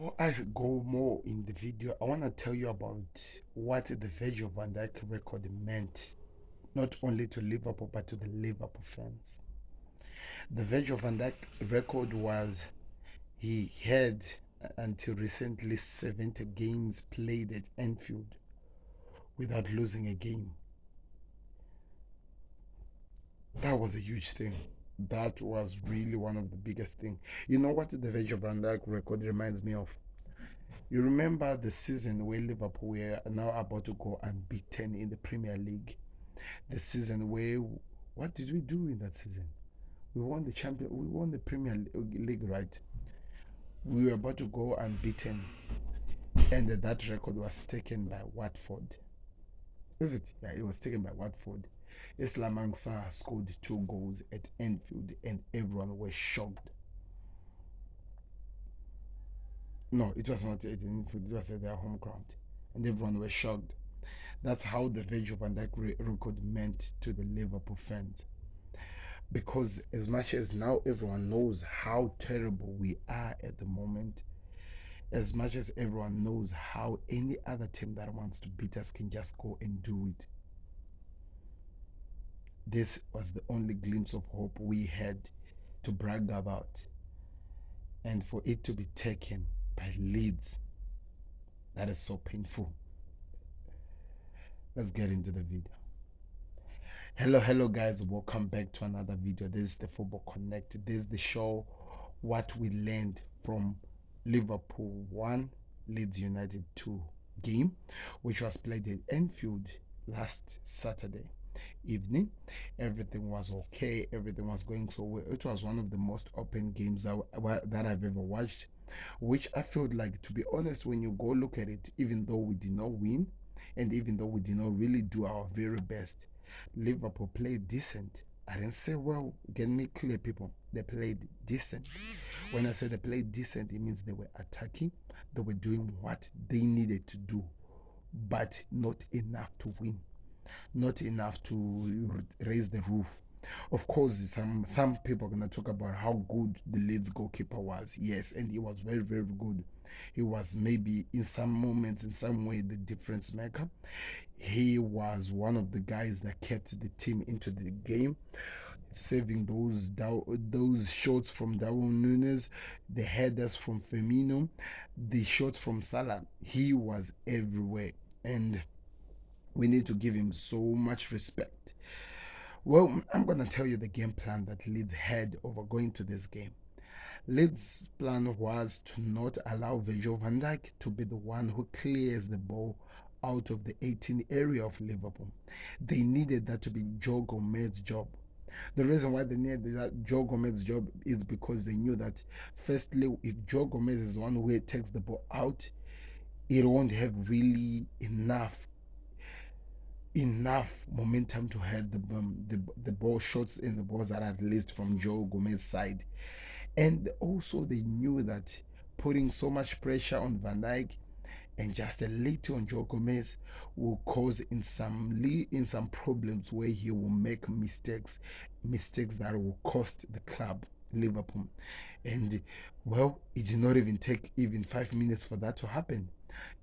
Before I go more in the video, I want to tell you about what the Virgil van Dijk record meant, not only to Liverpool but to the Liverpool fans. The Virgil van Dijk record was he had until recently 70 games played at Anfield without losing a game. That was a huge thing. That was really one of the biggest things. You know what the Virgil van Dijk record reminds me of? You remember the season where Liverpool were now about to go unbeaten in the Premier League? The season where, what did we do in that season? We won we won the Premier League, right? We were about to go unbeaten, and that record was taken by Watford. Is it? Yeah, it was taken by Watford. Islam Ansar scored 2 goals at Anfield, and everyone was shocked. No, it was not at Anfield, it was at their home ground, and everyone was shocked. That's how the Virgil van Dijk record meant to the Liverpool fans. Because as much as now everyone knows how terrible we are at the moment, as much as everyone knows how any other team that wants to beat us can just go and do it, this was the only glimpse of hope we had to brag about. And for it to be taken by Leeds, that is so painful. Let's get into the video. Hello guys, welcome back to another video. This is the Football Connect. This is the show what we learned from Liverpool 1 Leeds United 2 game, which was played at Anfield last Saturday evening. Everything was okay, everything was going so well. It was one of the most open games that I've ever watched, which I felt like, to be honest, when you go look at it, even though we did not win and even though we did not really do our very best, Liverpool played decent. I didn't say, well, get me clear, people. They played decent. When I say they played decent, it means they were attacking, they were doing what they needed to do, but not enough to win, not enough to raise the roof. Of course, some people are gonna talk about how good the Leeds goalkeeper was. Yes, and he was very good. He was maybe in some moments, in some way, the difference maker. He was one of the guys that kept the team into the game, saving those shots from Darwin Nunes, the headers from Firmino, the shots from Salah. He was everywhere, and we need to give him so much respect. Well, I'm gonna tell you the game plan that Leeds had over going to this game. Leeds' plan was to not allow Virgil van Dijk to be the one who clears the ball out of the 18 area of Liverpool. They needed that to be Joe Gomez's job. The reason why they needed that Joe Gomez's job is because they knew that, firstly, if Joe Gomez is the one who takes the ball out, it won't have really enough momentum to head the ball shots and the balls that are released from Joe Gomez's side. And also they knew that putting so much pressure on Van Dijk and just a little on Joe Gomez will cause in some problems where he will make mistakes that will cost the club Liverpool. And well, it did not even take even 5 minutes for that to happen.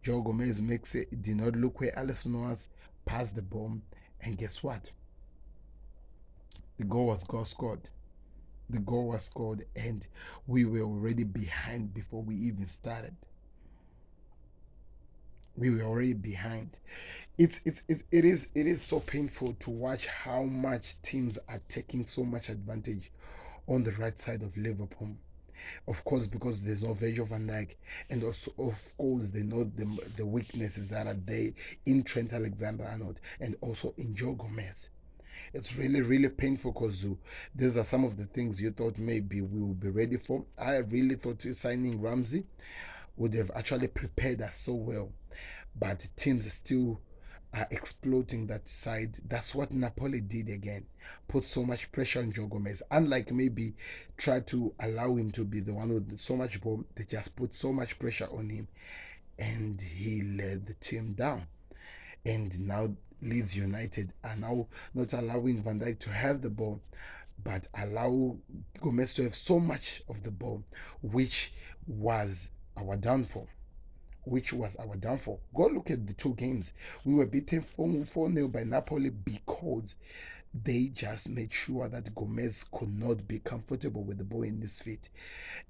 Joe Gomez makes it did not look where Alisson was, passed the ball, and guess what? The goal scored. The goal was scored, and we were already behind before we even started. We were already behind. It is so painful to watch how much teams are taking so much advantage on the right side of Liverpool. Of course, because there's no Virgil van Dijk, and also, of course, they know the weaknesses that are there in Trent Alexander-Arnold and also in Joe Gomez. It's really painful because these are some of the things you thought maybe we will be ready for. I really thought signing Ramsey would have actually prepared us so well, but teams still are exploiting that side. That's what Napoli did again. Put so much pressure on Joe Gomez. Unlike maybe try to allow him to be the one with so much ball, they just put so much pressure on him and he led the team down. And now Leeds United are now not allowing Van Dijk to have the ball, but allow Gomez to have so much of the ball, which was our downfall. Which was our downfall. Go look at the two games. We were beaten 4-0 by Napoli because they just made sure that Gomez could not be comfortable with the ball in his feet.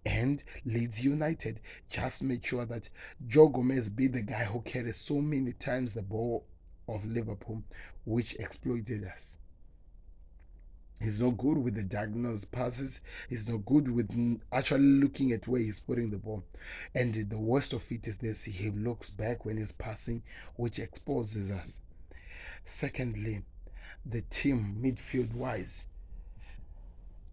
And Leeds United just made sure that Joe Gomez be the guy who carries so many times the ball of Liverpool, which exploited us. He's not good with the diagonal passes. He's not good with actually looking at where he's putting the ball. And the worst of it is this: he looks back when he's passing, which exposes us. Secondly, the team midfield wise,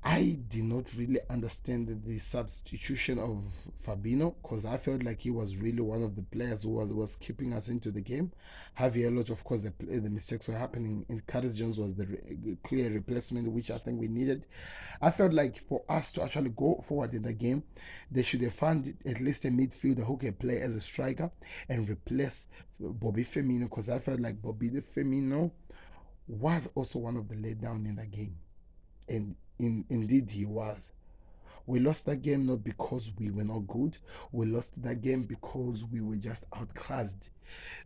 I did not really understand the substitution of Fabinho because I felt like he was really one of the players who was keeping us into the game. Javier Lot, of course, the mistakes were happening. And Curtis Jones was the clear replacement, which I think we needed. I felt like for us to actually go forward in the game, they should have found at least a midfielder who can play as a striker and replace Bobby Firmino because I felt like Bobby Firmino was also one of the letdown in the game. And indeed, he was. We lost that game not because we were not good. We lost that game because we were just outclassed.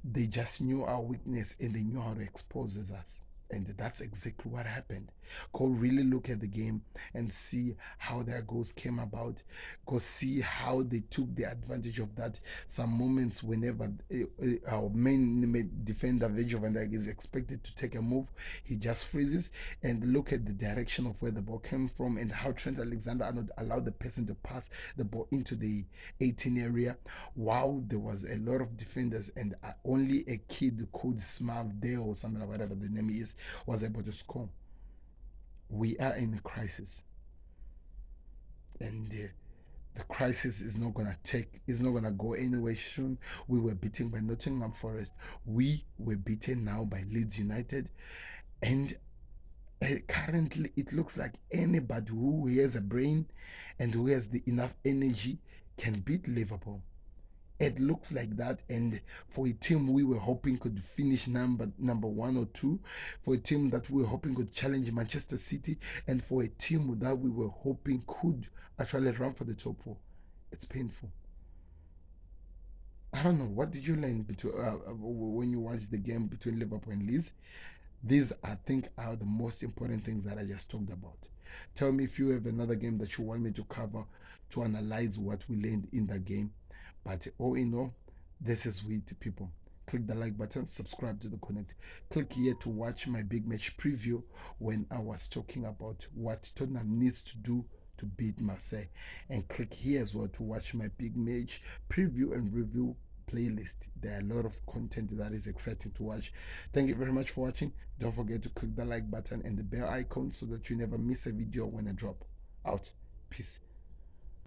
They just knew our weakness and they knew how to expose us. And that's exactly what happened. Go really look at the game and see how their goals came about. Go see how they took the advantage of that. Some moments, whenever our main defender, Virgil van Dijk, is expected to take a move, he just freezes and look at the direction of where the ball came from and how Trent Alexander-Arnold allowed the person to pass the ball into the 18 area. Wow, there was a lot of defenders and only a kid called Smav there or something like whatever the name is was able to score. We are in a crisis, and the crisis is not gonna go anywhere soon. We were beaten by Nottingham Forest. We were beaten now by Leeds United, and currently it looks like anybody who has a brain and who has the enough energy can beat Liverpool. It looks like that, and for a team we were hoping could finish number one or two, for a team that we were hoping could challenge Manchester City, and for a team that we were hoping could actually run for the top four, it's painful. I don't know. What did you learn when you watched the game between Liverpool and Leeds? These, I think, are the most important things that I just talked about. Tell me if you have another game that you want me to cover to analyze what we learned in that game. But all in all, this is with people. Click the like button, subscribe to the Connect. Click here to watch my big match preview when I was talking about what Tottenham needs to do to beat Marseille. And click here as well to watch my big match preview and review playlist. There are a lot of content that is exciting to watch. Thank you very much for watching. Don't forget to click the like button and the bell icon so that you never miss a video when I drop. Out. Peace.